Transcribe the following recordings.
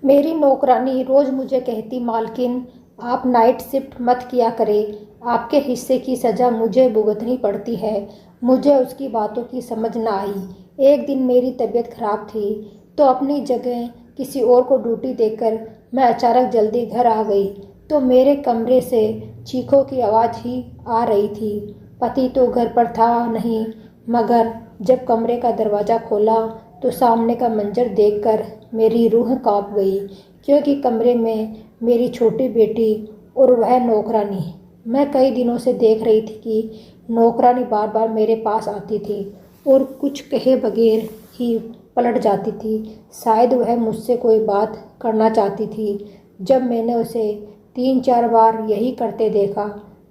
मेरी नौकरानी रोज़ मुझे कहती, मालकिन आप नाइट शिफ्ट मत किया करें, आपके हिस्से की सज़ा मुझे भुगतनी पड़ती है। मुझे उसकी बातों की समझ न आई। एक दिन मेरी तबीयत खराब थी तो अपनी जगह किसी और को ड्यूटी देकर मैं अचानक जल्दी घर आ गई तो मेरे कमरे से चीखों की आवाज़ ही आ रही थी। पति तो घर पर था नहीं, मगर जब कमरे का दरवाज़ा खोला तो सामने का मंजर देखकर मेरी रूह कांप गई, क्योंकि कमरे में मेरी छोटी बेटी और वह नौकरानी। मैं कई दिनों से देख रही थी कि नौकरानी बार बार मेरे पास आती थी और कुछ कहे बगैर ही पलट जाती थी। शायद वह मुझसे कोई बात करना चाहती थी। जब मैंने उसे 3-4 बार यही करते देखा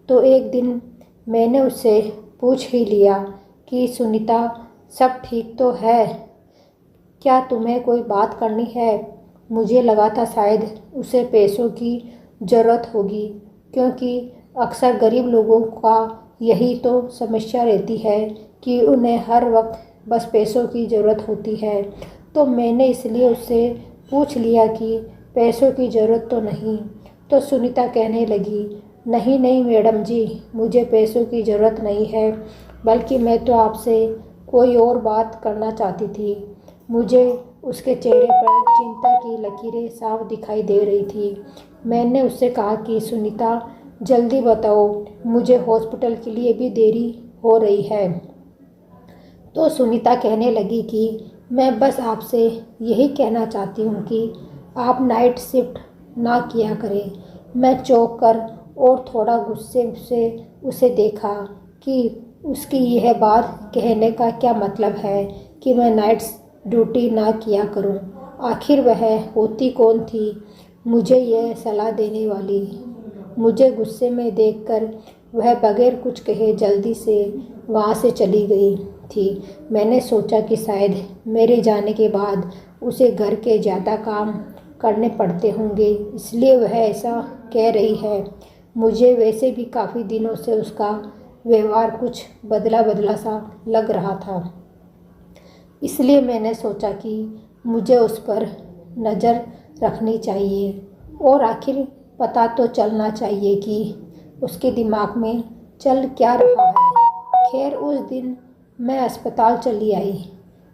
तो एक दिन मैंने उससे पूछ ही लिया कि सुनीता, सब ठीक तो है? क्या तुम्हें कोई बात करनी है? मुझे लगा था शायद उसे पैसों की ज़रूरत होगी, क्योंकि अक्सर गरीब लोगों का यही तो समस्या रहती है कि उन्हें हर वक्त बस पैसों की ज़रूरत होती है। तो मैंने इसलिए उससे पूछ लिया कि पैसों की ज़रूरत तो नहीं। तो सुनीता कहने लगी, नहीं नहीं मैडम जी, मुझे पैसों की ज़रूरत नहीं है, बल्कि मैं तो आपसे कोई और बात करना चाहती थी। मुझे उसके चेहरे पर चिंता की लकीरें साफ दिखाई दे रही थी। मैंने उससे कहा कि सुनीता, जल्दी बताओ, मुझे हॉस्पिटल के लिए भी देरी हो रही है। तो सुनीता कहने लगी कि मैं बस आपसे यही कहना चाहती हूँ कि आप नाइट शिफ्ट ना किया करें। मैं चौंक कर और थोड़ा गुस्से से उसे देखा कि उसकी यह बात कहने का क्या मतलब है कि मैं नाइट ड्यूटी ना किया करूं। आखिर वह होती कौन थी मुझे यह सलाह देने वाली? मुझे गुस्से में देखकर वह बगैर कुछ कहे जल्दी से वहाँ से चली गई थी। मैंने सोचा कि शायद मेरे जाने के बाद उसे घर के ज़्यादा काम करने पड़ते होंगे, इसलिए वह ऐसा कह रही है। मुझे वैसे भी काफ़ी दिनों से उसका व्यवहार कुछ बदला बदला सा लग रहा था, इसलिए मैंने सोचा कि मुझे उस पर नज़र रखनी चाहिए और आखिर पता तो चलना चाहिए कि उसके दिमाग में चल क्या रहा है। खैर, उस दिन मैं अस्पताल चली आई।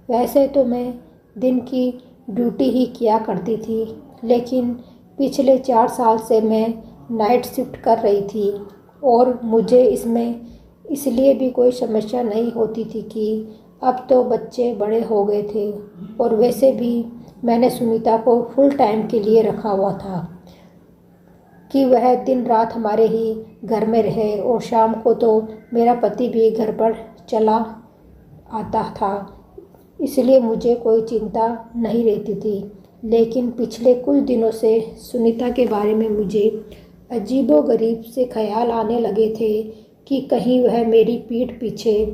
वैसे तो मैं दिन की ड्यूटी ही किया करती थी, लेकिन पिछले 4 साल से मैं नाइट शिफ्ट कर रही थी और मुझे इसमें इसलिए भी कोई समस्या नहीं होती थी कि अब तो बच्चे बड़े हो गए थे और वैसे भी मैंने सुनीता को फुल टाइम के लिए रखा हुआ था कि वह दिन रात हमारे ही घर में रहे, और शाम को तो मेरा पति भी घर पर चला आता था, इसलिए मुझे कोई चिंता नहीं रहती थी। लेकिन पिछले कुछ दिनों से सुनीता के बारे में मुझे अजीबोगरीब से ख्याल आने लगे थे कि कहीं वह मेरी पीठ पीछे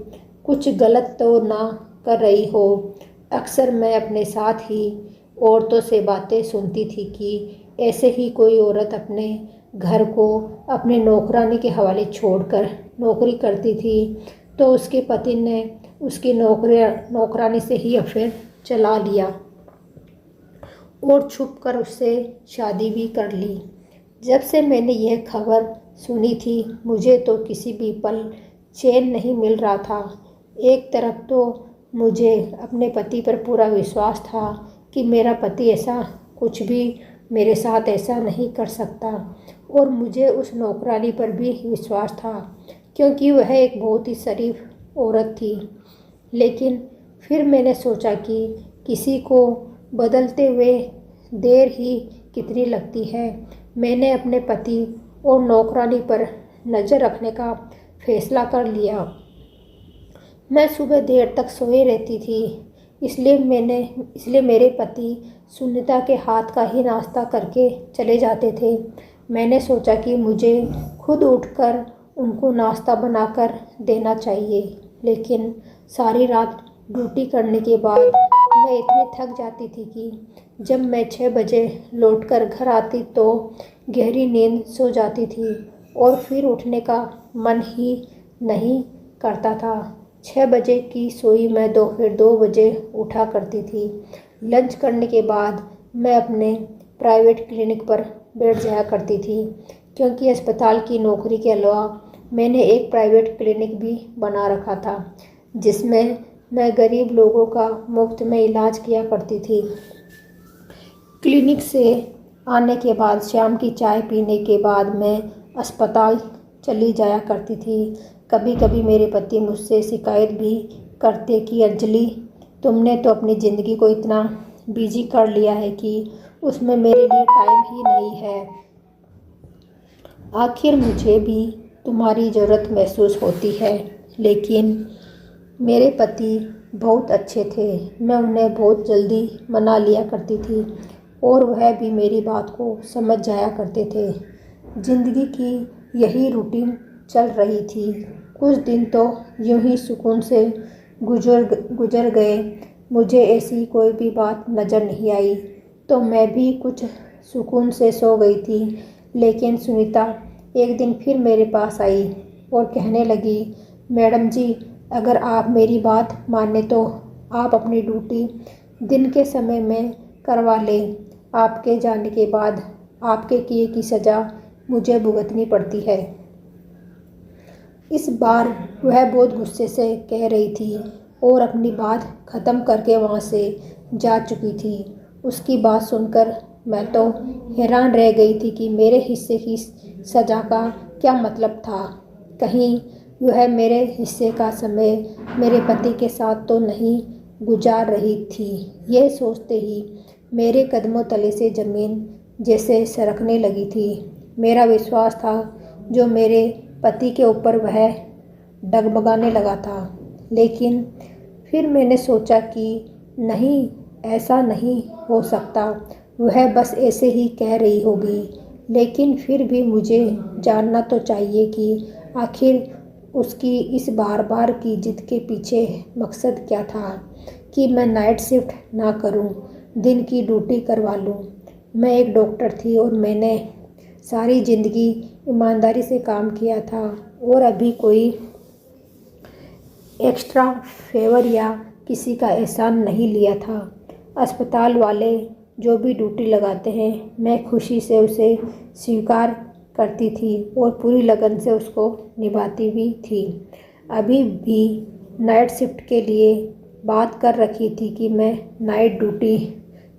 कुछ गलत तो ना कर रही हो। अक्सर मैं अपने साथ ही औरतों से बातें सुनती थी कि ऐसे ही कोई औरत अपने घर को अपने नौकरानी के हवाले छोड़कर नौकरी करती थी तो उसके पति ने उसकी नौकरानी से ही अफेयर चला लिया और छुप कर उससे शादी भी कर ली। जब से मैंने यह खबर सुनी थी, मुझे तो किसी भी पल चैन नहीं मिल रहा था। एक तरफ तो मुझे अपने पति पर पूरा विश्वास था कि मेरा पति ऐसा कुछ भी मेरे साथ ऐसा नहीं कर सकता, और मुझे उस नौकरानी पर भी विश्वास था क्योंकि वह एक बहुत ही शरीफ औरत थी। लेकिन फिर मैंने सोचा कि किसी को बदलते हुए देर ही कितनी लगती है। मैंने अपने पति और नौकरानी पर नज़र रखने का फैसला कर लिया। मैं सुबह देर तक सोए रहती थी, इसलिए मेरे पति सुनीता के हाथ का ही नाश्ता करके चले जाते थे। मैंने सोचा कि मुझे खुद उठकर उनको नाश्ता बनाकर देना चाहिए, लेकिन सारी रात ड्यूटी करने के बाद मैं इतनी थक जाती थी कि जब मैं 6 बजे लौटकर घर आती तो गहरी नींद सो जाती थी और फिर उठने का मन ही नहीं करता था। 6 बजे की सोई मैं दोपहर 2 बजे उठा करती थी। लंच करने के बाद मैं अपने प्राइवेट क्लिनिक पर बैठ जाया करती थी, क्योंकि अस्पताल की नौकरी के अलावा मैंने एक प्राइवेट क्लिनिक भी बना रखा था, जिसमें मैं गरीब लोगों का मुफ्त में इलाज किया करती थी। क्लिनिक से आने के बाद शाम की चाय पीने के बाद मैं अस्पताल चली जाया करती थी। कभी कभी मेरे पति मुझसे शिकायत भी करते कि अंजलि, तुमने तो अपनी ज़िंदगी को इतना बिजी कर लिया है कि उसमें मेरे लिए टाइम ही नहीं है। आखिर मुझे भी तुम्हारी ज़रूरत महसूस होती है। लेकिन मेरे पति बहुत अच्छे थे। मैं उन्हें बहुत जल्दी मना लिया करती थी और वह भी मेरी बात को समझ जाया करते थे। ज़िंदगी की यही रूटीन चल रही थी। कुछ दिन तो यूं ही सुकून से गुजर गए। मुझे ऐसी कोई भी बात नज़र नहीं आई तो मैं भी कुछ सुकून से सो गई थी। लेकिन सुनीता एक दिन फिर मेरे पास आई और कहने लगी, मैडम जी, अगर आप मेरी बात माने तो आप अपनी ड्यूटी दिन के समय में करवा लें। आपके जाने के बाद आपके किए की सज़ा मुझे भुगतनी पड़ती है। इस बार वह बहुत गुस्से से कह रही थी और अपनी बात ख़त्म करके वहाँ से जा चुकी थी। उसकी बात सुनकर मैं तो हैरान रह गई थी कि मेरे हिस्से की सज़ा का क्या मतलब था। कहीं वह मेरे हिस्से का समय मेरे पति के साथ तो नहीं गुजार रही थी। यह सोचते ही मेरे कदमों तले से ज़मीन जैसे सरकने लगी थी। मेरा विश्वास था जो मेरे पति के ऊपर वह डगमगाने लगा था। लेकिन फिर मैंने सोचा कि नहीं, ऐसा नहीं हो सकता, वह बस ऐसे ही कह रही होगी। लेकिन फिर भी मुझे जानना तो चाहिए कि आखिर उसकी इस बार बार की जिद के पीछे मकसद क्या था कि मैं नाइट शिफ्ट ना करूं, दिन की ड्यूटी करवा लूं। मैं एक डॉक्टर थी और मैंने सारी ज़िंदगी ईमानदारी से काम किया था और अभी कोई एक्स्ट्रा फेवर या किसी का एहसान नहीं लिया था। अस्पताल वाले जो भी ड्यूटी लगाते हैं मैं खुशी से उसे स्वीकार करती थी और पूरी लगन से उसको निभाती भी थी। अभी भी नाइट शिफ्ट के लिए बात कर रखी थी कि मैं नाइट ड्यूटी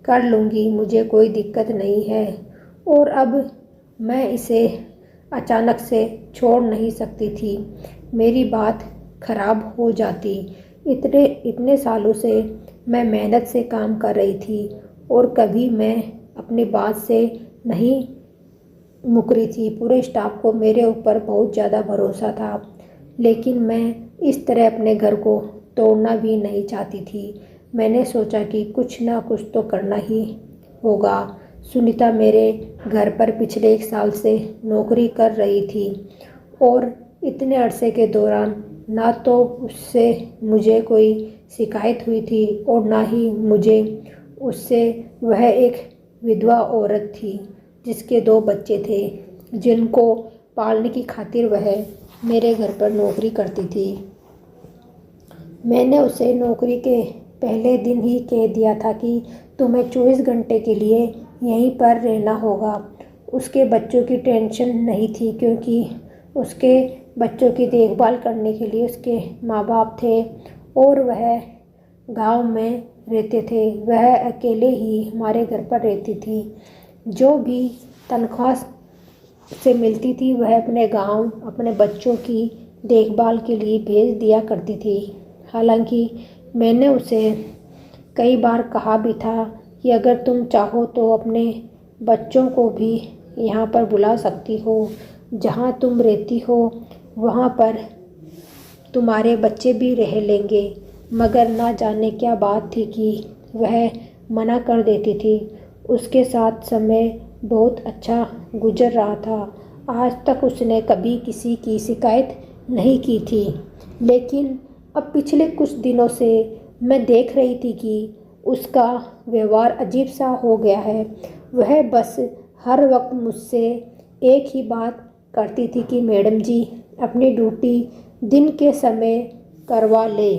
कर लूँगी, मुझे कोई दिक्कत नहीं है। और अब मैं इसे अचानक से छोड़ नहीं सकती थी। मेरी बात खराब हो जाती। इतने सालों से मैं मेहनत से काम कर रही थी और कभी मैं अपनी बात से नहीं मुकरी थी। पूरे स्टाफ को मेरे ऊपर बहुत ज़्यादा भरोसा था, लेकिन मैं इस तरह अपने घर को तोड़ना भी नहीं चाहती थी। मैंने सोचा कि कुछ ना कुछ तो करना ही होगा। सुनीता मेरे घर पर पिछले 1 साल से नौकरी कर रही थी और इतने अरसे के दौरान ना तो उससे मुझे कोई शिकायत हुई थी और ना ही मुझे उससे। वह एक विधवा औरत थी जिसके 2 बच्चे थे, जिनको पालने की खातिर वह मेरे घर पर नौकरी करती थी। मैंने उसे नौकरी के पहले दिन ही कह दिया था कि तुम्हें 24 घंटे के लिए यहीं पर रहना होगा। उसके बच्चों की टेंशन नहीं थी, क्योंकि उसके बच्चों की देखभाल करने के लिए उसके माँ बाप थे और वह गांव में रहते थे। वह अकेले ही हमारे घर पर रहती थी। जो भी तनख्वाह से मिलती थी वह अपने गांव अपने बच्चों की देखभाल के लिए भेज दिया करती थी। हालांकि मैंने उसे कई बार कहा भी था कि अगर तुम चाहो तो अपने बच्चों को भी यहाँ पर बुला सकती हो, जहाँ तुम रहती हो वहाँ पर तुम्हारे बच्चे भी रह लेंगे। मगर ना जाने क्या बात थी कि वह मना कर देती थी। उसके साथ समय बहुत अच्छा गुजर रहा था। आज तक उसने कभी किसी की शिकायत नहीं की थी। लेकिन अब पिछले कुछ दिनों से मैं देख रही थी कि उसका व्यवहार अजीब सा हो गया है। वह बस हर वक्त मुझसे एक ही बात करती थी कि मैडम जी, अपनी ड्यूटी दिन के समय करवा ले।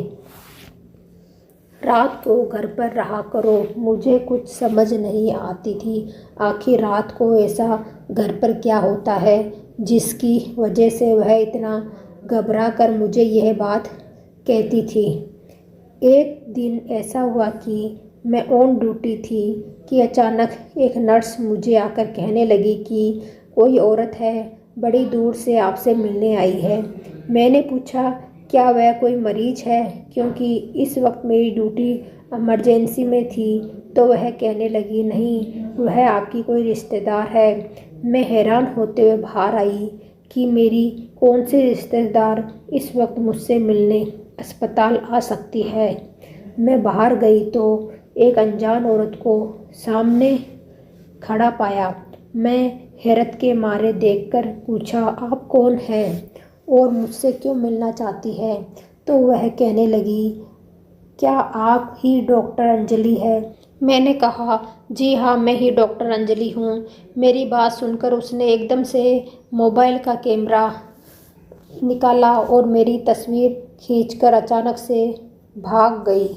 रात को घर पर रहा करो। मुझे कुछ समझ नहीं आती थी, आखिर रात को ऐसा घर पर क्या होता है जिसकी वजह से वह इतना घबरा कर मुझे यह बात कहती थी। एक दिन ऐसा हुआ कि मैं ऑन ड्यूटी थी कि अचानक एक नर्स मुझे आकर कहने लगी कि कोई औरत है, बड़ी दूर से आपसे मिलने आई है। मैंने पूछा क्या वह कोई मरीज है, क्योंकि इस वक्त मेरी ड्यूटी इमरजेंसी में थी। तो वह कहने लगी नहीं, वह आपकी कोई रिश्तेदार है। मैं हैरान होते हुए बाहर आई कि मेरी कौन सी रिश्तेदार इस वक्त मुझसे मिलने अस्पताल आ सकती है। मैं बाहर गई तो एक अनजान औरत को सामने खड़ा पाया। मैं हैरत के मारे देखकर पूछा आप कौन हैं और मुझसे क्यों मिलना चाहती है। तो वह कहने लगी क्या आप ही डॉक्टर अंजलि है। मैंने कहा जी हाँ, मैं ही डॉक्टर अंजलि हूँ। मेरी बात सुनकर उसने एकदम से मोबाइल का कैमरा निकाला और मेरी तस्वीर खींचकर अचानक से भाग गई।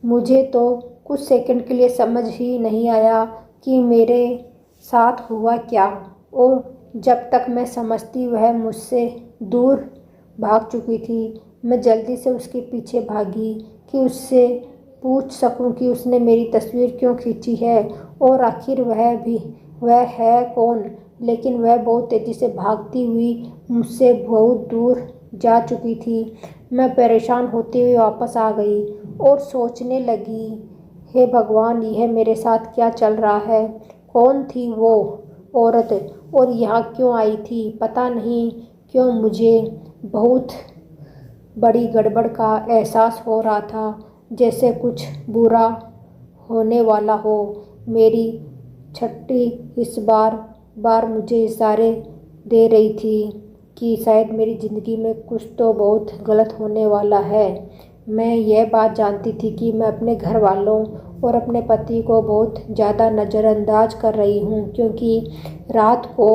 मुझे तो कुछ सेकंड के लिए समझ ही नहीं आया कि मेरे साथ हुआ क्या, और जब तक मैं समझती वह मुझसे दूर भाग चुकी थी। मैं जल्दी से उसके पीछे भागी कि उससे पूछ सकूं कि उसने मेरी तस्वीर क्यों खींची है और आखिर वह है कौन। लेकिन वह बहुत तेज़ी से भागती हुई मुझसे बहुत दूर जा चुकी थी। मैं परेशान होते हुए वापस आ गई और सोचने लगी हे भगवान, यह मेरे साथ क्या चल रहा है। कौन थी वो औरत और यहाँ क्यों आई थी। पता नहीं क्यों मुझे बहुत बड़ी गड़बड़ का एहसास हो रहा था, जैसे कुछ बुरा होने वाला हो। मेरी छठी इस बार मुझे इशारे दे रही थी कि शायद मेरी ज़िंदगी में कुछ तो बहुत गलत होने वाला है। मैं यह बात जानती थी कि मैं अपने घर वालों और अपने पति को बहुत ज़्यादा नज़रअंदाज कर रही हूँ, क्योंकि रात को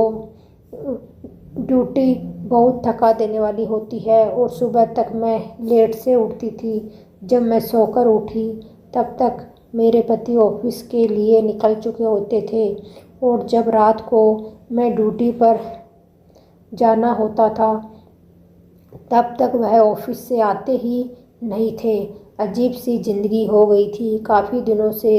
ड्यूटी बहुत थका देने वाली होती है और सुबह तक मैं लेट से उठती थी। जब मैं सोकर उठी तब तक मेरे पति ऑफिस के लिए निकल चुके होते थे, और जब रात को मैं ड्यूटी पर जाना होता था तब तक वह ऑफिस से आते ही नहीं थे। अजीब सी ज़िंदगी हो गई थी। काफ़ी दिनों से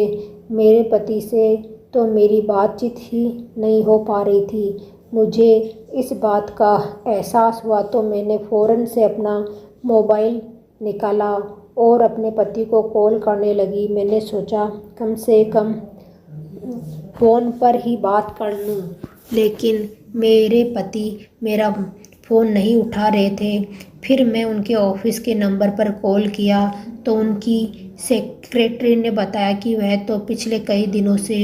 मेरे पति से तो मेरी बातचीत ही नहीं हो पा रही थी। मुझे इस बात का एहसास हुआ तो मैंने फ़ौरन से अपना मोबाइल निकाला और अपने पति को कॉल करने लगी। मैंने सोचा कम से कम फ़ोन पर ही बात कर लूं, लेकिन मेरे पति मेरा फ़ोन नहीं उठा रहे थे। फिर मैं उनके ऑफिस के नंबर पर कॉल किया तो उनकी सेक्रेटरी ने बताया कि वह तो पिछले कई दिनों से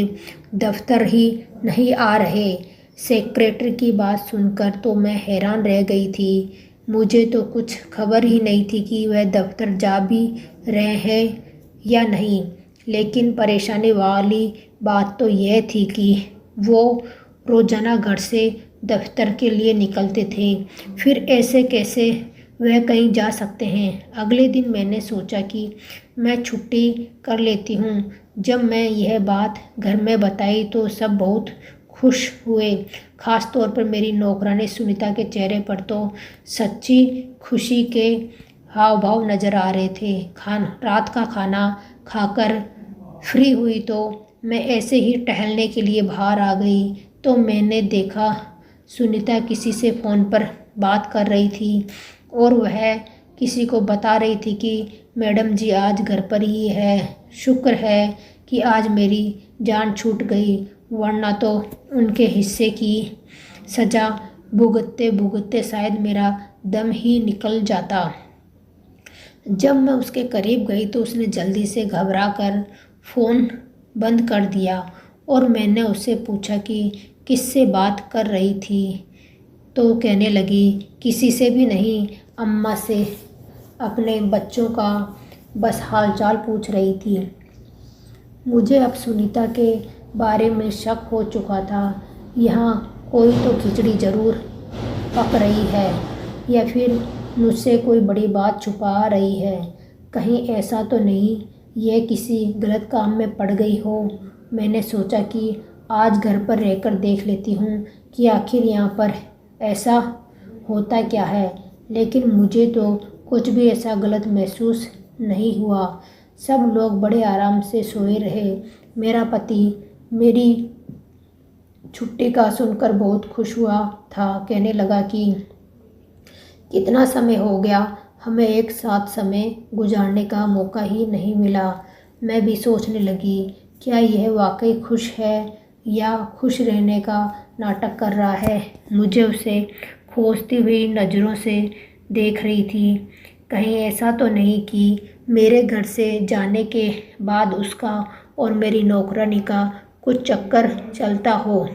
दफ्तर ही नहीं आ रहे। सेक्रेटरी की बात सुनकर तो मैं हैरान रह गई थी। मुझे तो कुछ खबर ही नहीं थी कि वह दफ्तर जा भी रहे हैं या नहीं। लेकिन परेशानी वाली बात तो यह थी कि वो रोज़ाना घर से दफ्तर के लिए निकलते थे, फिर ऐसे कैसे वह कहीं जा सकते हैं। अगले दिन मैंने सोचा कि मैं छुट्टी कर लेती हूँ। जब मैं यह बात घर में बताई तो सब बहुत खुश हुए। ख़ास तौर पर मेरी नौकरानी सुनीता के चेहरे पर तो सच्ची खुशी के हाव भाव नज़र आ रहे थे। रात का खाना खाकर फ्री हुई तो मैं ऐसे ही टहलने के लिए बाहर आ गई तो मैंने देखा सुनीता किसी से फ़ोन पर बात कर रही थी और वह किसी को बता रही थी कि मैडम जी आज घर पर ही है। शुक्र है कि आज मेरी जान छूट गई, वरना तो उनके हिस्से की सज़ा भुगतते भुगतते शायद मेरा दम ही निकल जाता। जब मैं उसके करीब गई तो उसने जल्दी से घबरा कर फ़ोन बंद कर दिया और मैंने उससे पूछा कि किससे बात कर रही थी। तो कहने लगी किसी से भी नहीं, अम्मा से अपने बच्चों का बस हालचाल पूछ रही थी। मुझे अब सुनीता के बारे में शक हो चुका था। यहाँ कोई तो खिचड़ी ज़रूर पक रही है या फिर मुझसे कोई बड़ी बात छुपा रही है। कहीं ऐसा तो नहीं यह किसी गलत काम में पड़ गई हो। मैंने सोचा कि आज घर पर रहकर देख लेती हूँ कि आखिर यहाँ पर ऐसा होता क्या है, लेकिन मुझे तो कुछ भी ऐसा गलत महसूस नहीं हुआ। सब लोग बड़े आराम से सोए रहे। मेरा पति मेरी छुट्टी का सुनकर बहुत खुश हुआ था। कहने लगा कि कितना समय हो गया, हमें एक साथ समय गुजारने का मौका ही नहीं मिला। मैं भी सोचने लगी, क्या यह वाकई खुश है या खुश रहने का नाटक कर रहा है। मुझे उसे खोजती हुई नज़रों से देख रही थी। कहीं ऐसा तो नहीं कि मेरे घर से जाने के बाद उसका और मेरी नौकरानी का कुछ चक्कर चलता हो,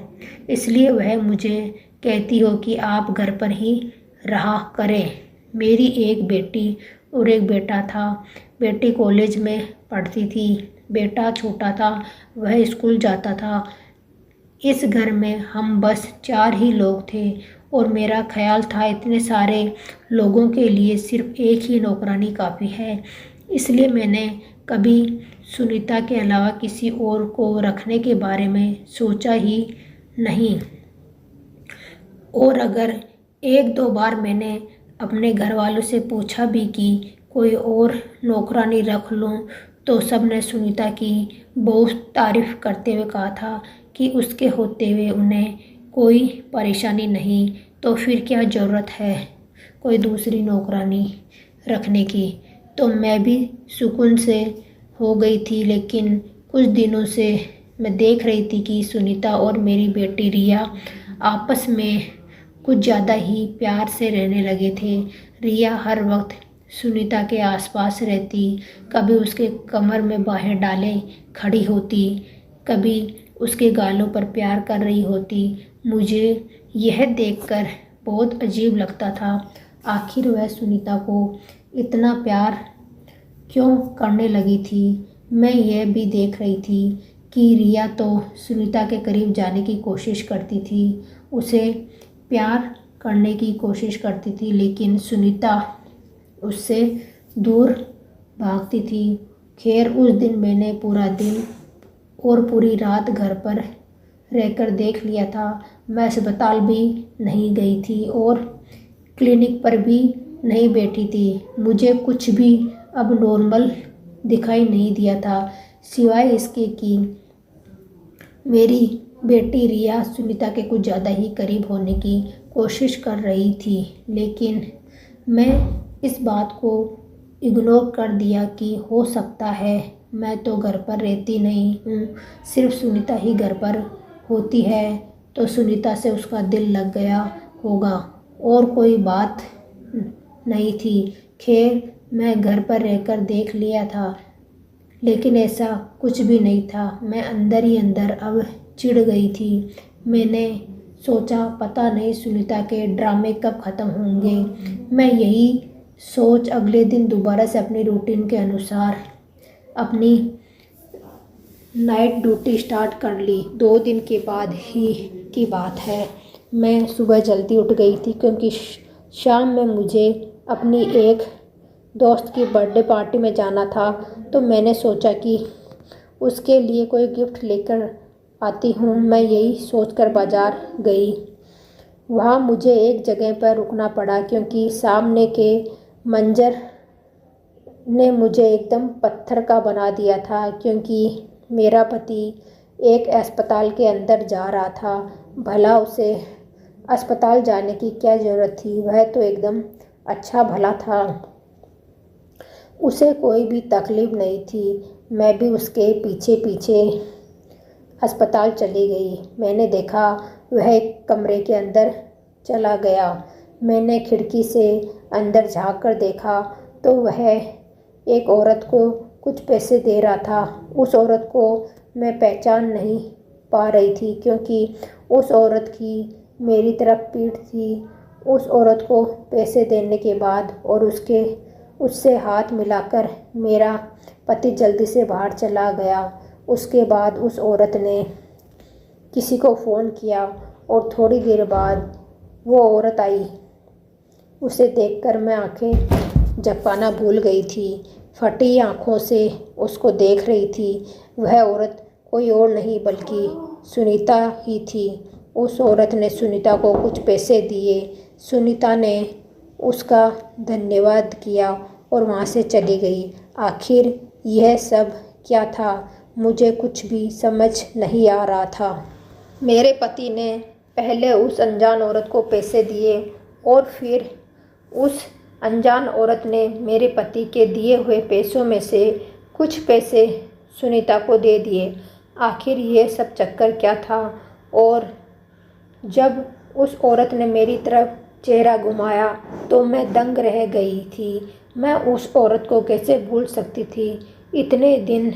इसलिए वह मुझे कहती हो कि आप घर पर ही रहा करें। मेरी एक बेटी और एक बेटा था। बेटी कॉलेज में पढ़ती थी, बेटा छोटा था, वह स्कूल जाता था। इस घर में हम बस 4 ही लोग थे और मेरा ख्याल था इतने सारे लोगों के लिए सिर्फ एक ही नौकरानी काफ़ी है। इसलिए मैंने कभी सुनीता के अलावा किसी और को रखने के बारे में सोचा ही नहीं। और अगर 1-2 बार मैंने अपने घर वालों से पूछा भी कि कोई और नौकरानी रख लूं, तो सब ने सुनीता की बहुत तारीफ़ करते हुए कहा था कि उसके होते हुए उन्हें कोई परेशानी नहीं, तो फिर क्या ज़रूरत है कोई दूसरी नौकरानी रखने की। तो मैं भी सुकून से हो गई थी। लेकिन कुछ दिनों से मैं देख रही थी कि सुनीता और मेरी बेटी रिया आपस में कुछ ज़्यादा ही प्यार से रहने लगे थे। रिया हर वक्त सुनीता के आसपास रहती, कभी उसके कमर में बाहें डाले खड़ी होती, कभी उसके गालों पर प्यार कर रही होती। मुझे यह देखकर बहुत अजीब लगता था। आखिर वह सुनीता को इतना प्यार क्यों करने लगी थी। मैं यह भी देख रही थी कि रिया तो सुनीता के करीब जाने की कोशिश करती थी, उसे प्यार करने की कोशिश करती थी, लेकिन सुनीता उससे दूर भागती थी। खैर, उस दिन मैंने पूरा दिन और पूरी रात घर पर रहकर देख लिया था। मैं अस्पताल भी नहीं गई थी और क्लिनिक पर भी नहीं बैठी थी। मुझे कुछ भी अब नॉर्मल दिखाई नहीं दिया था, सिवाय इसके कि मेरी बेटी रिया सुनीता के कुछ ज़्यादा ही करीब होने की कोशिश कर रही थी। लेकिन मैं इस बात को इग्नोर कर दिया कि हो सकता है मैं तो घर पर रहती नहीं हूँ, सिर्फ सुनीता ही घर पर होती है, तो सुनीता से उसका दिल लग गया होगा और कोई बात नहीं थी। खैर, मैं घर पर रहकर देख लिया था, लेकिन ऐसा कुछ भी नहीं था। मैं अंदर ही अंदर अब चिढ़ गई थी। मैंने सोचा पता नहीं सुनीता के ड्रामे कब ख़त्म होंगे। मैं यही सोच अगले दिन दोबारा से अपनी रूटीन के अनुसार अपनी नाइट ड्यूटी स्टार्ट कर ली। 2 दिन के बाद ही की बात है। मैं सुबह जल्दी उठ गई थी क्योंकि शाम में मुझे अपनी एक दोस्त की बर्थडे पार्टी में जाना था। तो मैंने सोचा कि उसके लिए कोई गिफ्ट लेकर आती हूँ। मैं यही सोचकर बाज़ार गई। वहाँ मुझे एक जगह पर रुकना पड़ा क्योंकि सामने के मंजर ने मुझे एकदम पत्थर का बना दिया था। क्योंकि मेरा पति एक अस्पताल के अंदर जा रहा था। भला उसे अस्पताल जाने की क्या ज़रूरत थी, वह तो एकदम अच्छा भला था, उसे कोई भी तकलीफ़ नहीं थी। मैं भी उसके पीछे पीछे अस्पताल चली गई। मैंने देखा वह एक कमरे के अंदर चला गया। मैंने खिड़की से अंदर झांक कर देखा तो वह एक औरत को कुछ पैसे दे रहा था। उस औरत को मैं पहचान नहीं पा रही थी क्योंकि उस औरत की मेरी तरफ पीठ थी। उस औरत को पैसे देने के बाद और उससे हाथ मिलाकर मेरा पति जल्दी से बाहर चला गया। उसके बाद उस औरत ने किसी को फ़ोन किया और थोड़ी देर बाद वो औरत आई। उसे देखकर मैं आंखें झपकाना भूल गई थी। फटी आंखों से उसको देख रही थी। वह औरत कोई और नहीं बल्कि सुनीता ही थी। उस औरत ने सुनीता को कुछ पैसे दिए। सुनीता ने उसका धन्यवाद किया और वहाँ से चली गई। आखिर यह सब क्या था? मुझे कुछ भी समझ नहीं आ रहा था। मेरे पति ने पहले उस अनजान औरत को पैसे दिए और फिर उस अनजान औरत ने मेरे पति के दिए हुए पैसों में से कुछ पैसे सुनीता को दे दिए। आखिर ये सब चक्कर क्या था? और जब उस औरत ने मेरी तरफ चेहरा घुमाया तो मैं दंग रह गई थी। मैं उस औरत को कैसे भूल सकती थी? इतने दिन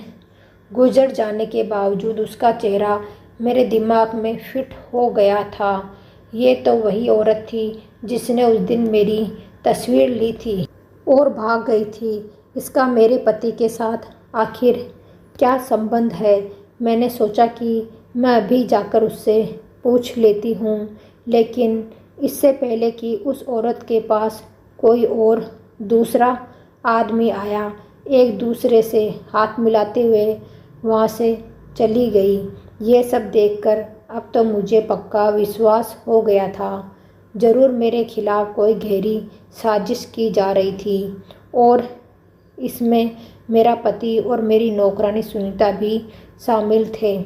गुजर जाने के बावजूद उसका चेहरा मेरे दिमाग में फिट हो गया था। ये तो वही औरत थी जिसने उस दिन मेरी तस्वीर ली थी और भाग गई थी। इसका मेरे पति के साथ आखिर क्या संबंध है? मैंने सोचा कि मैं अभी जाकर उससे पूछ लेती हूँ, लेकिन इससे पहले कि उस औरत के पास कोई और दूसरा आदमी आया, एक दूसरे से हाथ मिलाते हुए वहाँ से चली गई। ये सब देखकर अब तो मुझे पक्का विश्वास हो गया था। ज़रूर मेरे खिलाफ कोई गहरी साजिश की जा रही थी और इसमें मेरा पति और मेरी नौकरानी सुनीता भी शामिल थे।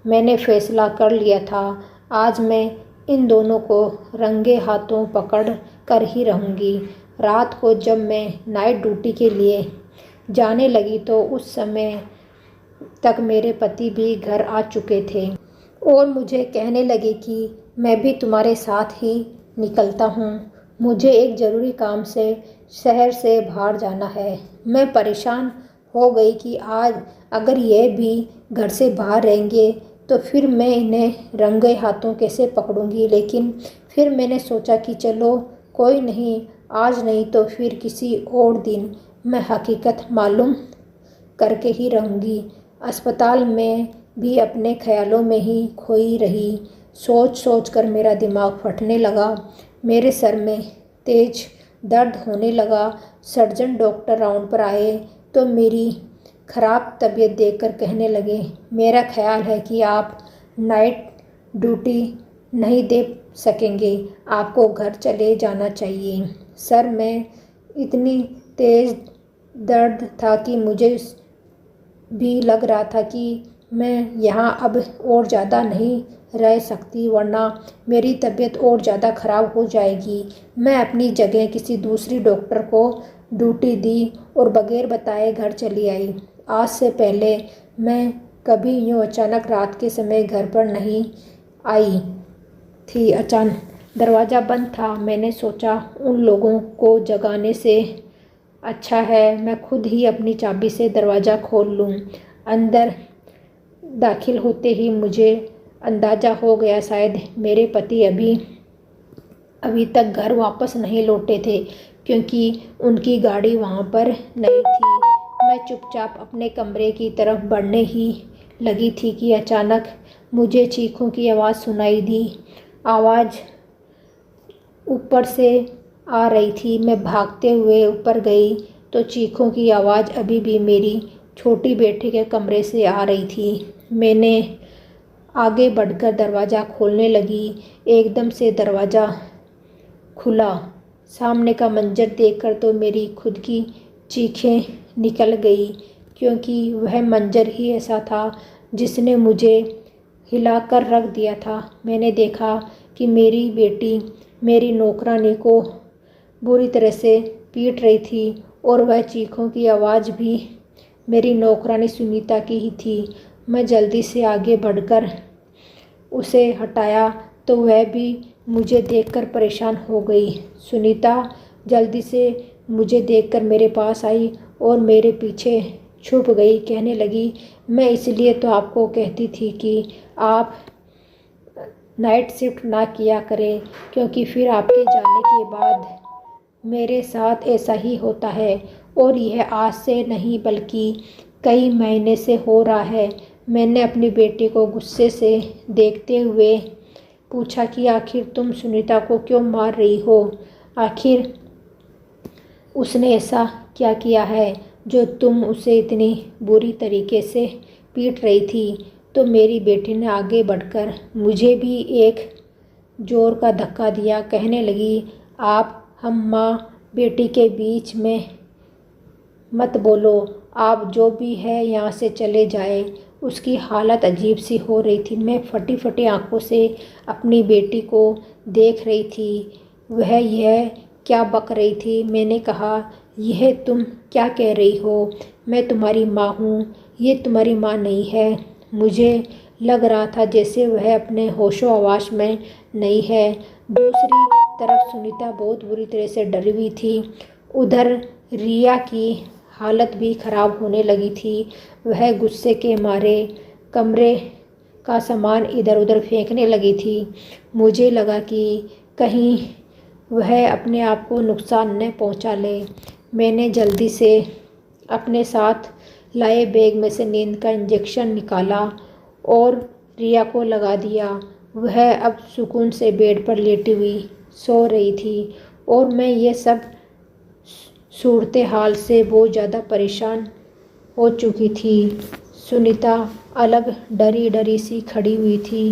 मैंने फैसला कर लिया था, आज मैं इन दोनों को रंगे हाथों पकड़ कर ही रहूँगी। रात को जब मैं नाइट ड्यूटी के लिए जाने लगी तो उस समय तक मेरे पति भी घर आ चुके थे और मुझे कहने लगे कि मैं भी तुम्हारे साथ ही निकलता हूँ, मुझे एक ज़रूरी काम से शहर से बाहर जाना है। मैं परेशान हो गई कि आज अगर यह भी घर से बाहर रहेंगे तो फिर मैं इन्हें रंगे हाथों कैसे पकड़ूंगी। लेकिन फिर मैंने सोचा कि चलो कोई नहीं, आज नहीं तो फिर किसी और दिन मैं हकीकत मालूम करके ही रहूँगी। अस्पताल में भी अपने ख्यालों में ही खोई रही। सोच सोच कर मेरा दिमाग फटने लगा। मेरे सर में तेज दर्द होने लगा। सर्जन डॉक्टर राउंड पर आए तो मेरी ख़राब तबीयत देखकर कहने लगे, मेरा ख्याल है कि आप नाइट ड्यूटी नहीं दे सकेंगे, आपको घर चले जाना चाहिए। सर में इतनी तेज़ दर्द था कि मुझे भी लग रहा था कि मैं यहाँ अब और ज़्यादा नहीं रह सकती, वरना मेरी तबीयत और ज़्यादा ख़राब हो जाएगी। मैं अपनी जगह किसी दूसरी डॉक्टर को ड्यूटी दी और बगैर बताए घर चली आई। आज से पहले मैं कभी यूँ अचानक रात के समय घर पर नहीं आई थी। अचानक दरवाज़ा बंद था। मैंने सोचा उन लोगों को जगाने से अच्छा है मैं खुद ही अपनी चाबी से दरवाज़ा खोल लूँ। अंदर दाखिल होते ही मुझे अंदाज़ा हो गया शायद मेरे पति अभी तक घर वापस नहीं लौटे थे, क्योंकि उनकी गाड़ी वहाँ पर नहीं थी। मैं चुपचाप अपने कमरे की तरफ बढ़ने ही लगी थी कि अचानक मुझे चीखों की आवाज़ सुनाई दी। आवाज़ ऊपर से आ रही थी। मैं भागते हुए ऊपर गई तो चीखों की आवाज़ अभी भी मेरी छोटी बेटी के कमरे से आ रही थी। मैंने आगे बढ़कर दरवाज़ा खोलने लगी। एकदम से दरवाज़ा खुला। सामने का मंजर देखकर तो मेरी खुद की चीखें निकल गई, क्योंकि वह मंजर ही ऐसा था जिसने मुझे हिलाकर रख दिया था। मैंने देखा कि मेरी बेटी मेरी नौकरानी को बुरी तरह से पीट रही थी और वह चीखों की आवाज़ भी मेरी नौकरानी सुनीता की ही थी। मैं जल्दी से आगे बढ़कर उसे हटाया तो वह भी मुझे देखकर परेशान हो गई। सुनीता जल्दी से मुझे देखकर मेरे पास आई और मेरे पीछे छुप गई। कहने लगी, मैं इसलिए तो आपको कहती थी कि आप नाइट शिफ्ट ना किया करें, क्योंकि फिर आपके जाने के बाद मेरे साथ ऐसा ही होता है। और यह आज से नहीं बल्कि कई महीने से हो रहा है। मैंने अपनी बेटी को गुस्से से देखते हुए पूछा कि आखिर तुम सुनीता को क्यों मार रही हो? आखिर उसने ऐसा क्या किया है? जो तुम उसे इतनी बुरी तरीके से पीट रही थी। तो मेरी बेटी ने आगे बढ़कर मुझे भी एक जोर का धक्का दिया। कहने लगी, आप हम माँ बेटी के बीच में मत बोलो। आप जो भी है यहाँ से चले जाए। उसकी हालत अजीब सी हो रही थी। मैं फटी फटी आंखों से अपनी बेटी को देख रही थी। वह यह क्या बक रही थी। मैंने कहा, यह तुम क्या कह रही हो? मैं तुम्हारी माँ हूँ, ये तुम्हारी माँ नहीं है। मुझे लग रहा था जैसे वह अपने होशो हवास में नहीं है। दूसरी तरफ सुनीता बहुत बुरी तरह से डरी हुई थी। उधर रिया की हालत भी खराब होने लगी थी। वह गुस्से के मारे कमरे का सामान इधर उधर फेंकने लगी थी। मुझे लगा कि कहीं वह अपने आप को नुकसान न पहुंचा ले। मैंने जल्दी से अपने साथ लाए बैग में से नींद का इंजेक्शन निकाला और रिया को लगा दिया। वह अब सुकून से बेड पर लेटी हुई सो रही थी और मैं ये सब सूरत हाल से बहुत ज़्यादा परेशान हो चुकी थी। सुनीता अलग डरी डरी सी खड़ी हुई थी।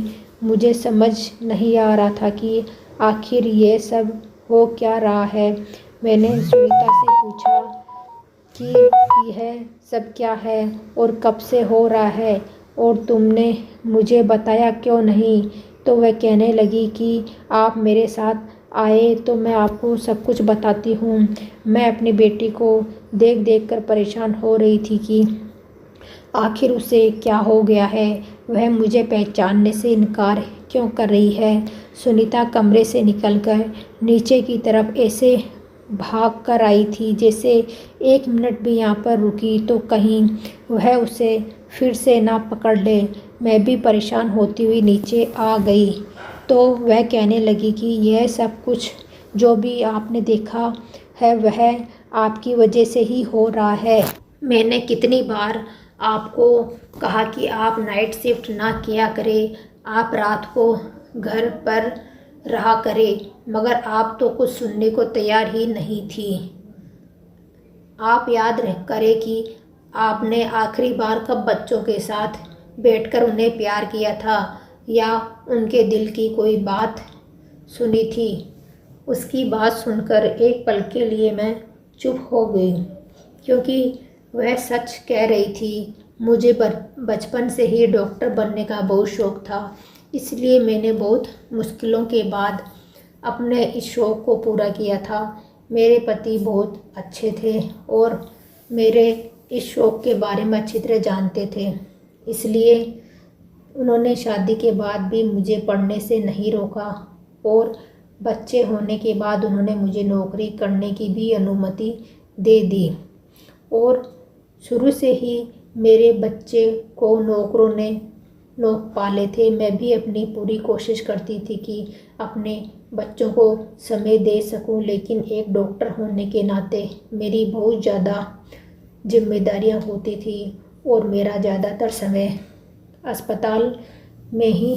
मुझे समझ नहीं आ रहा था कि आखिर ये सब हो क्या रहा है। मैंने सुनीता से पूछा कि यह सब क्या है और कब से हो रहा है और तुमने मुझे बताया क्यों नहीं? तो वह कहने लगी कि आप मेरे साथ आए तो मैं आपको सब कुछ बताती हूँ। मैं अपनी बेटी को देख देख कर परेशान हो रही थी कि आखिर उसे क्या हो गया है। वह मुझे पहचानने से इनकार क्यों कर रही है। सुनीता कमरे से निकलकर नीचे की तरफ ऐसे भाग कर आई थी जैसे एक मिनट भी यहाँ पर रुकी तो कहीं वह उसे फिर से ना पकड़ ले। मैं भी परेशान होती हुई नीचे आ गई तो वह कहने लगी कि यह सब कुछ जो भी आपने देखा है वह आपकी वजह से ही हो रहा है। मैंने कितनी बार आपको कहा कि आप नाइट शिफ्ट ना किया करें, आप रात को घर पर रहा करें, मगर आप तो कुछ सुनने को तैयार ही नहीं थी। आप याद करें कि आपने आखिरी बार कब बच्चों के साथ बैठकर उन्हें प्यार किया था या उनके दिल की कोई बात सुनी थी। उसकी बात सुनकर एक पल के लिए मैं चुप हो गई क्योंकि वह सच कह रही थी। मुझे बचपन से ही डॉक्टर बनने का बहुत शौक़ था, इसलिए मैंने बहुत मुश्किलों के बाद अपने इस शौक़ को पूरा किया था। मेरे पति बहुत अच्छे थे और मेरे इस शौक़ के बारे में अच्छी तरह जानते थे, इसलिए उन्होंने शादी के बाद भी मुझे पढ़ने से नहीं रोका और बच्चे होने के बाद उन्होंने मुझे नौकरी करने की भी अनुमति दे दी। और शुरू से ही मेरे बच्चे को नौकरों ने नौक पाले थे। मैं भी अपनी पूरी कोशिश करती थी कि अपने बच्चों को समय दे सकूं, लेकिन एक डॉक्टर होने के नाते मेरी बहुत ज़्यादा जिम्मेदारियां होती थी और मेरा ज़्यादातर समय अस्पताल में ही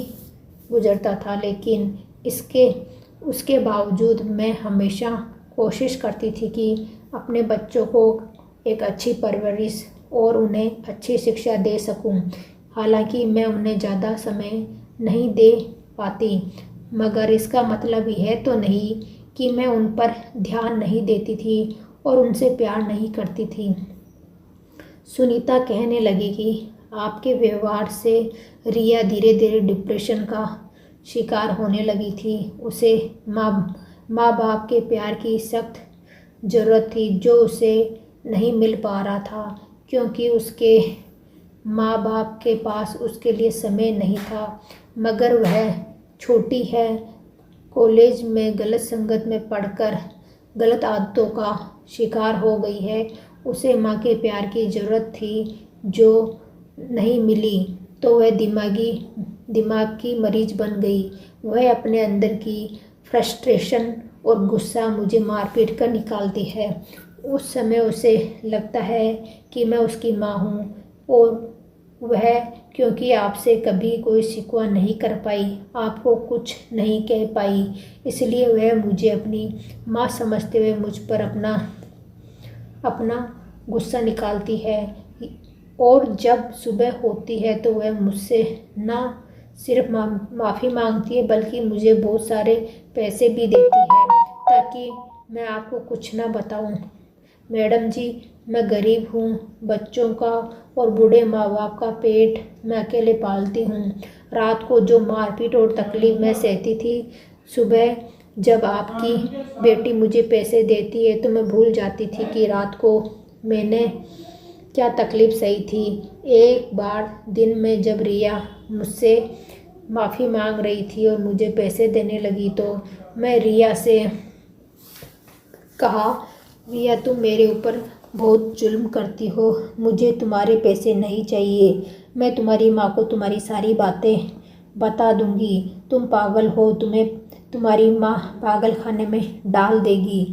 गुजरता था। लेकिन उसके बावजूद मैं हमेशा कोशिश करती थी कि अपने बच्चों को एक अच्छी परवरिश और उन्हें अच्छी शिक्षा दे सकूं। हालांकि मैं उन्हें ज़्यादा समय नहीं दे पाती, मगर इसका मतलब यह तो नहीं कि मैं उन पर ध्यान नहीं देती थी और उनसे प्यार नहीं करती थी। सुनीता कहने लगी कि आपके व्यवहार से रिया धीरे धीरे डिप्रेशन का शिकार होने लगी थी। उसे माँ बाप के प्यार की सख्त ज़रूरत थी जो उसे नहीं मिल पा रहा था क्योंकि उसके माँ बाप के पास उसके लिए समय नहीं था। मगर वह छोटी है, कॉलेज में गलत संगत में पढ़कर गलत आदतों का शिकार हो गई है। उसे माँ के प्यार की ज़रूरत थी जो नहीं मिली तो वह दिमाग की मरीज बन गई। वह अपने अंदर की फ्रस्ट्रेशन और गुस्सा मुझे मार पीट कर निकालती है। उस समय उसे लगता है कि मैं उसकी माँ हूँ और वह क्योंकि आपसे कभी कोई शिकवा नहीं कर पाई, आपको कुछ नहीं कह पाई, इसलिए वह मुझे अपनी माँ समझते हुए मुझ पर अपना गुस्सा निकालती है और जब सुबह होती है तो वह मुझसे ना सिर्फ माफ़ी मांगती है बल्कि मुझे बहुत सारे पैसे भी देती है ताकि मैं आपको कुछ ना बताऊं। मैडम जी, मैं गरीब हूँ, बच्चों का और बूढ़े माँ बाप का पेट मैं अकेले पालती हूँ। रात को जो मारपीट और तकलीफ मैं सहती थी, सुबह जब आपकी बेटी मुझे पैसे देती है तो मैं भूल जाती थी कि रात को मैंने क्या तकलीफ़ सही थी। एक बार दिन में जब रिया मुझसे माफ़ी मांग रही थी और मुझे पैसे देने लगी तो मैं रिया से कहा, रिया तुम मेरे ऊपर बहुत जुल्म करती हो, मुझे तुम्हारे पैसे नहीं चाहिए, मैं तुम्हारी माँ को तुम्हारी सारी बातें बता दूंगी, तुम पागल हो, तुम्हें तुम्हारी माँ पागल खाने में डाल देगी,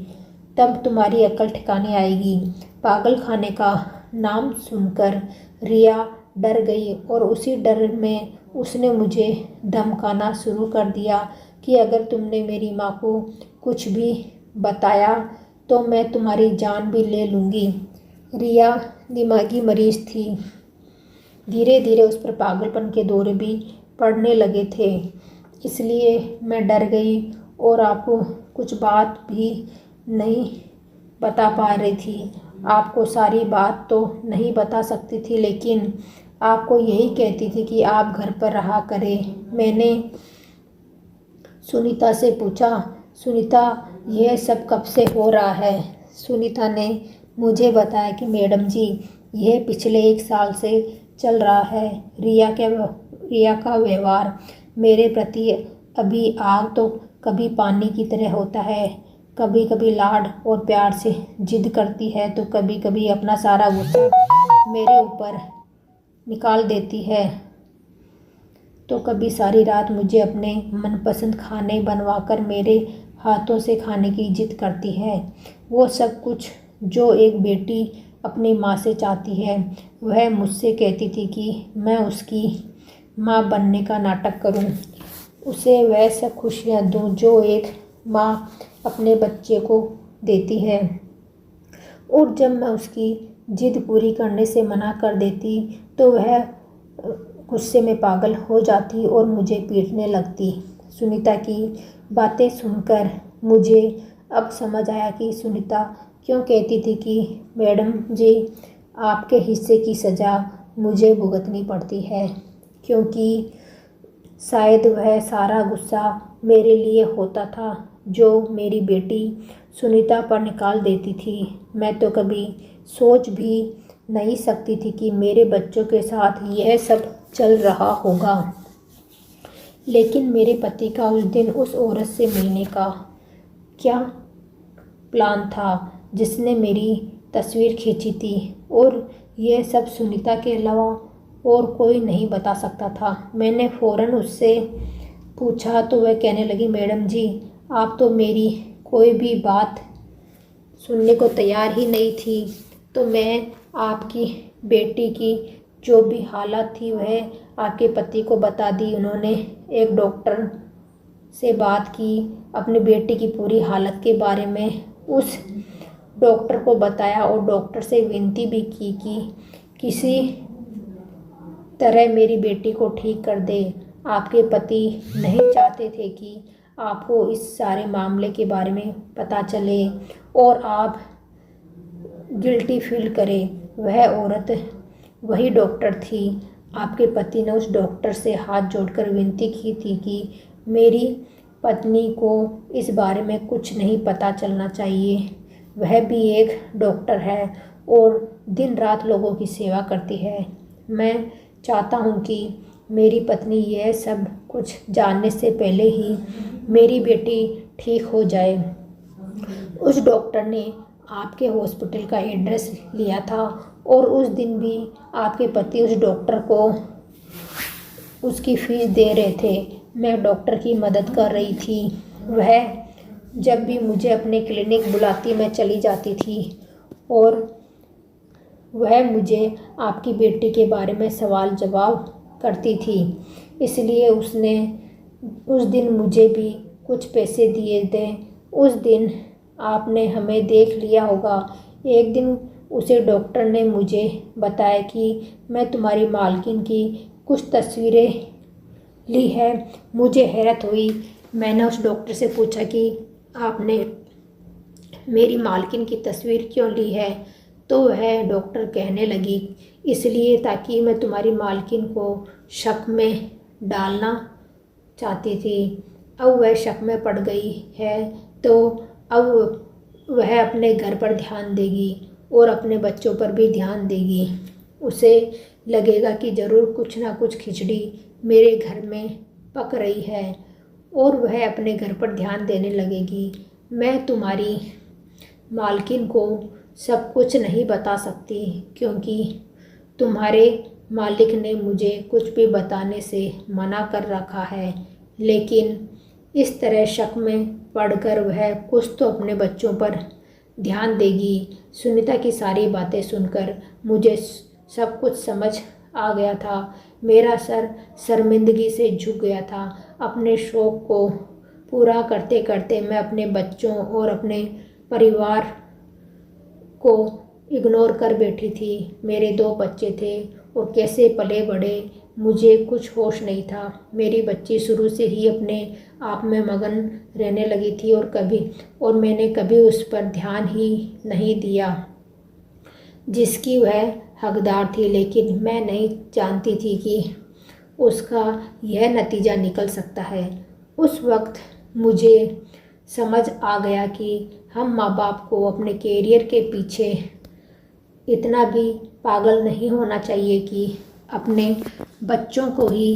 तब तुम्हारी अक्ल ठिकाने आएगी। पागल खाने का नाम सुनकर रिया डर गई और उसी डर में उसने मुझे धमकाना शुरू कर दिया कि अगर तुमने मेरी माँ को कुछ भी बताया तो मैं तुम्हारी जान भी ले लूँगी। रिया दिमागी मरीज थी, धीरे धीरे उस पर पागलपन के दौरे भी पड़ने लगे थे, इसलिए मैं डर गई और आपको कुछ बात भी नहीं बता पा रही थी। आपको सारी बात तो नहीं बता सकती थी लेकिन आपको यही कहती थी कि आप घर पर रहा करें। मैंने सुनीता से पूछा, सुनीता यह सब कब से हो रहा है? सुनीता ने मुझे बताया कि मैडम जी यह पिछले 1 साल से चल रहा है। रिया का व्यवहार मेरे प्रति अभी आग तो कभी पानी की तरह होता है, कभी कभी लाड और प्यार से जिद करती है तो कभी कभी अपना सारा गुस्सा मेरे ऊपर निकाल देती है, तो कभी सारी रात मुझे अपने मनपसंद खाने बनवाकर मेरे हाथों से खाने की जिद करती है। वो सब कुछ जो एक बेटी अपनी माँ से चाहती है वह मुझसे कहती थी कि मैं उसकी माँ बनने का नाटक करूं, उसे वह सब खुशियाँ दूं जो एक माँ अपने बच्चे को देती है। और जब मैं उसकी जिद पूरी करने से मना कर देती तो वह गुस्से में पागल हो जाती और मुझे पीटने लगती। सुनीता की बातें सुनकर मुझे अब समझ आया कि सुनीता क्यों कहती थी कि मैडम जी आपके हिस्से की सज़ा मुझे भुगतनी पड़ती है, क्योंकि शायद वह सारा गुस्सा मेरे लिए होता था जो मेरी बेटी सुनीता पर निकाल देती थी। मैं तो कभी सोच भी नहीं सकती थी कि मेरे बच्चों के साथ यह सब चल रहा होगा। लेकिन मेरे पति का उस दिन उस औरत से मिलने का क्या प्लान था जिसने मेरी तस्वीर खींची थी, और यह सब सुनीता के अलावा और कोई नहीं बता सकता था। मैंने फ़ौरन उससे पूछा तो वह कहने लगी, मैडम जी आप तो मेरी कोई भी बात सुनने को तैयार ही नहीं थी, तो मैं आपकी बेटी की जो भी हालत थी वह आपके पति को बता दी। उन्होंने एक डॉक्टर से बात की, अपनी बेटी की पूरी हालत के बारे में उस डॉक्टर को बताया और डॉक्टर से विनती भी की कि किसी तरह मेरी बेटी को ठीक कर दे। आपके पति नहीं चाहते थे कि आपको इस सारे मामले के बारे में पता चले और आप गिल्टी फील करें। वह औरत वही डॉक्टर थी। आपके पति ने उस डॉक्टर से हाथ जोड़कर विनती की थी कि मेरी पत्नी को इस बारे में कुछ नहीं पता चलना चाहिए। वह भी एक डॉक्टर है और दिन रात लोगों की सेवा करती है। मैं चाहता हूँ कि मेरी पत्नी यह सब कुछ जानने से पहले ही मेरी बेटी ठीक हो जाए। उस डॉक्टर ने आपके हॉस्पिटल का एड्रेस लिया था और उस दिन भी आपके पति उस डॉक्टर को उसकी फीस दे रहे थे। मैं डॉक्टर की मदद कर रही थी। वह जब भी मुझे अपने क्लिनिक बुलाती मैं चली जाती थी और वह मुझे आपकी बेटी के बारे में सवाल जवाब करती थी। इसलिए उसने उस दिन मुझे भी कुछ पैसे दिए थे। उस दिन आपने हमें देख लिया होगा। एक दिन उसे डॉक्टर ने मुझे बताया कि मैं तुम्हारी मालकिन की कुछ तस्वीरें ली है। मुझे हैरत हुई। मैंने उस डॉक्टर से पूछा कि आपने मेरी मालकिन की तस्वीर क्यों ली है? तो वह डॉक्टर कहने लगी, इसलिए ताकि मैं तुम्हारी मालकिन को शक में डालना चाहती थी। अब वह शक में पड़ गई है तो अब वह अपने घर पर ध्यान देगी और अपने बच्चों पर भी ध्यान देगी। उसे लगेगा कि ज़रूर कुछ ना कुछ खिचड़ी मेरे घर में पक रही है और वह अपने घर पर ध्यान देने लगेगी। मैं तुम्हारी मालकिन को सब कुछ नहीं बता सकती क्योंकि तुम्हारे मालिक ने मुझे कुछ भी बताने से मना कर रखा है, लेकिन इस तरह शक में पड़कर वह कुछ तो अपने बच्चों पर ध्यान देगी। सुनीता की सारी बातें सुनकर मुझे सब कुछ समझ आ गया था। मेरा सर शर्मिंदगी से झुक गया था। अपने शौक़ को पूरा करते करते मैं अपने बच्चों और अपने परिवार को इग्नोर कर बैठी थी। मेरे 2 बच्चे थे और कैसे पले बड़े मुझे कुछ होश नहीं था। मेरी बच्ची शुरू से ही अपने आप में मगन रहने लगी थी और मैंने कभी उस पर ध्यान ही नहीं दिया जिसकी वह हकदार थी, लेकिन मैं नहीं जानती थी कि उसका यह नतीजा निकल सकता है। उस वक्त मुझे समझ आ गया कि हम माँ बाप को अपने कैरियर के पीछे इतना भी पागल नहीं होना चाहिए कि अपने बच्चों को ही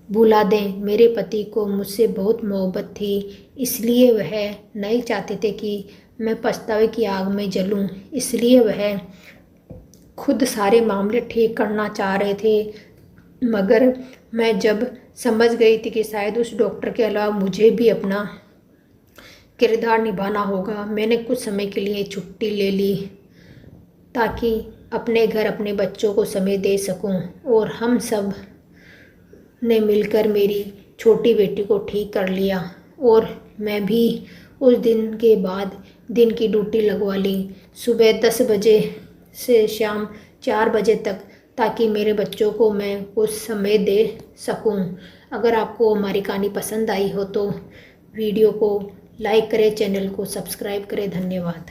भुला दें। मेरे पति को मुझसे बहुत मोहब्बत थी, इसलिए वह नहीं चाहते थे कि मैं पछतावे की आग में जलूं। इसलिए वह खुद सारे मामले ठीक करना चाह रहे थे, मगर मैं जब समझ गई थी कि शायद उस डॉक्टर के अलावा मुझे भी अपना किरदार निभाना होगा, मैंने कुछ समय के लिए छुट्टी ले ली ताकि अपने घर अपने बच्चों को समय दे सकूं। और हम सब ने मिलकर मेरी छोटी बेटी को ठीक कर लिया और मैं भी उस दिन के बाद दिन की ड्यूटी लगवा ली, सुबह 10 बजे से शाम 4 बजे तक, ताकि मेरे बच्चों को मैं कुछ समय दे सकूं। अगर आपको हमारी कहानी पसंद आई हो तो वीडियो को लाइक करें, चैनल को सब्सक्राइब करें। धन्यवाद।